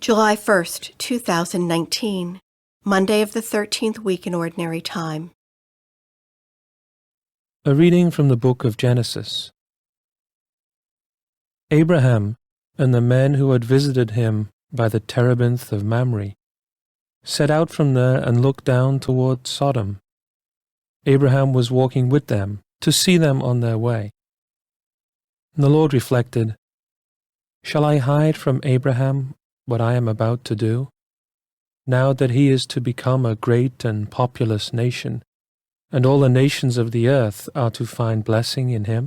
July 1st, 2019, Monday of the 13th week in Ordinary Time. A reading from the book of Genesis. Abraham and the men who had visited him by the Terebinth of Mamre set out from there and looked down toward Sodom. Abraham was walking with them to see them on their way. And the Lord reflected, "Shall I hide from Abraham what I am about to do, now that he is to become a great and populous nation, and all the nations of the earth are to find blessing in him?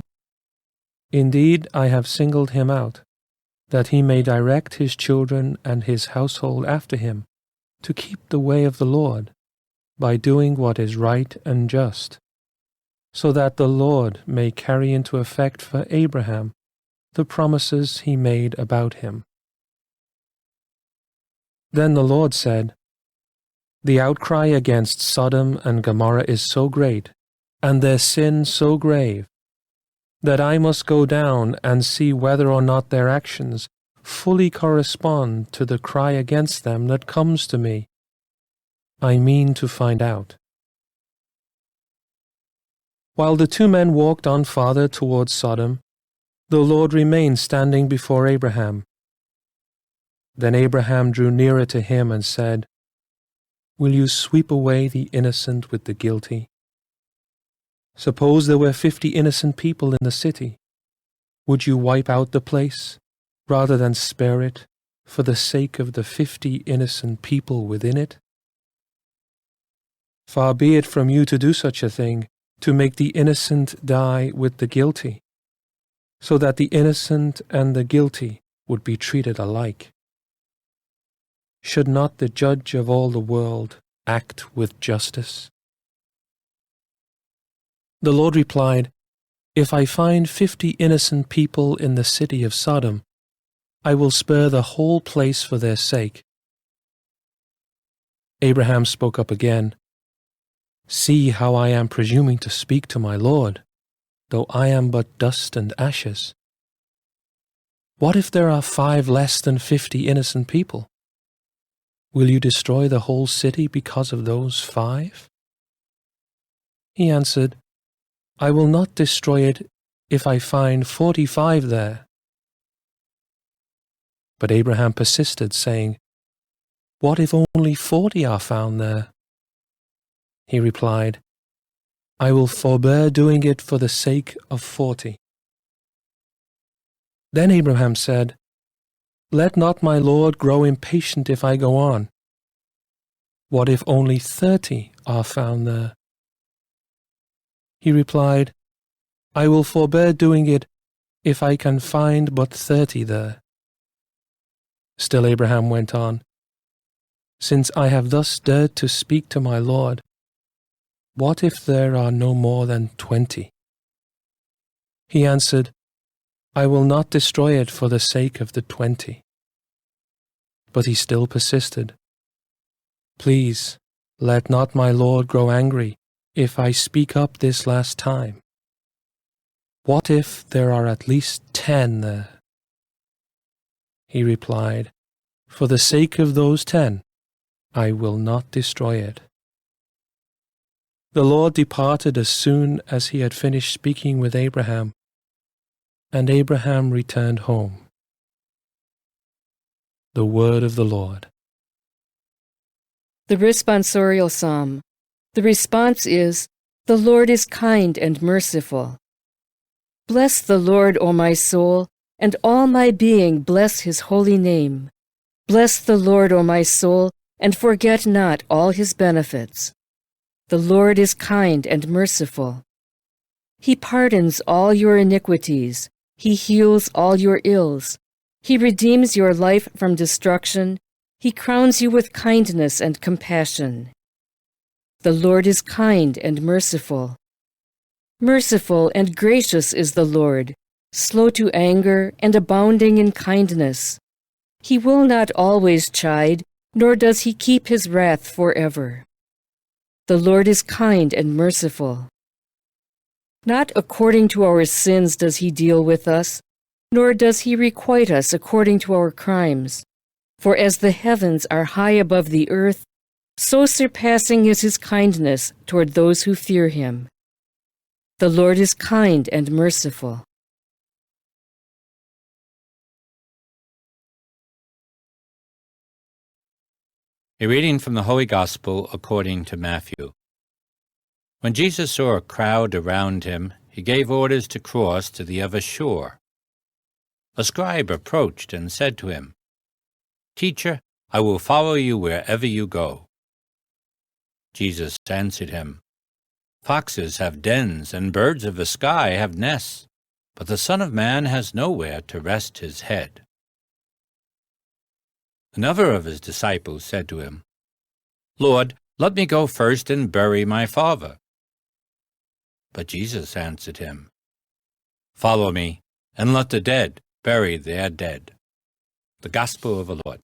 Indeed, I have singled him out, that he may direct his children and his household after him, to keep the way of the Lord, by doing what is right and just, so that the Lord may carry into effect for Abraham the promises he made about him." Then the Lord said, "The outcry against Sodom and Gomorrah is so great, and their sin so grave, that I must go down and see whether or not their actions fully correspond to the cry against them that comes to me. I mean to find out." While the two men walked on farther towards Sodom, the Lord remained standing before Abraham. Then Abraham drew nearer to him and said, "Will you sweep away the innocent with the guilty? Suppose there were 50 innocent people in the city. Would you wipe out the place, rather than spare it, for the sake of the 50 innocent people within it? Far be it from you to do such a thing, to make the innocent die with the guilty, so that the innocent and the guilty would be treated alike. Should not the judge of all the world act with justice?" The Lord replied, "If I find 50 innocent people in the city of Sodom, I will spare the whole place for their sake." Abraham spoke up again, "See how I am presuming to speak to my Lord, though I am but dust and ashes. What if there are 5 less than 50 innocent people? Will you destroy the whole city because of those 5? He answered, "I will not destroy it if I find 45 there." But Abraham persisted, saying, "What if only 40 are found there?" He replied, "I will forbear doing it for the sake of 40. Then Abraham said, "Let not my Lord grow impatient if I go on. What if only 30 are found there?" He replied, "I will forbear doing it if I can find but 30 there." Still Abraham went on, "Since I have thus dared to speak to my Lord, what if there are no more than 20? He answered, "I will not destroy it for the sake of the 20. But he still persisted, "Please, let not my Lord grow angry if I speak up this last time. What if there are at least 10 there?" He replied, "For the sake of those 10, I will not destroy it." The Lord departed as soon as he had finished speaking with Abraham, and Abraham returned home. The word of the Lord. The responsorial psalm. The response is, "The Lord is kind and merciful." Bless the Lord, O my soul, and all my being bless his holy name. Bless the Lord, O my soul, and forget not all his benefits. The Lord is kind and merciful. He pardons all your iniquities. He heals all your ills. He redeems your life from destruction. He crowns you with kindness and compassion. The Lord is kind and merciful. Merciful and gracious is the Lord, slow to anger and abounding in kindness. He will not always chide, nor does he keep his wrath forever. The Lord is kind and merciful. Not according to our sins does he deal with us, nor does he requite us according to our crimes. For as the heavens are high above the earth, so surpassing is his kindness toward those who fear him. The Lord is kind and merciful. A reading from the Holy Gospel according to Matthew. When Jesus saw a crowd around him, he gave orders to cross to the other shore. A scribe approached and said to him, "Teacher, I will follow you wherever you go." Jesus answered him, "Foxes have dens, and birds of the sky have nests, but the Son of Man has nowhere to rest his head." Another of his disciples said to him, "Lord, let me go first and bury my father." But Jesus answered him, "Follow me, and let the dead bury their dead." The Gospel of the Lord.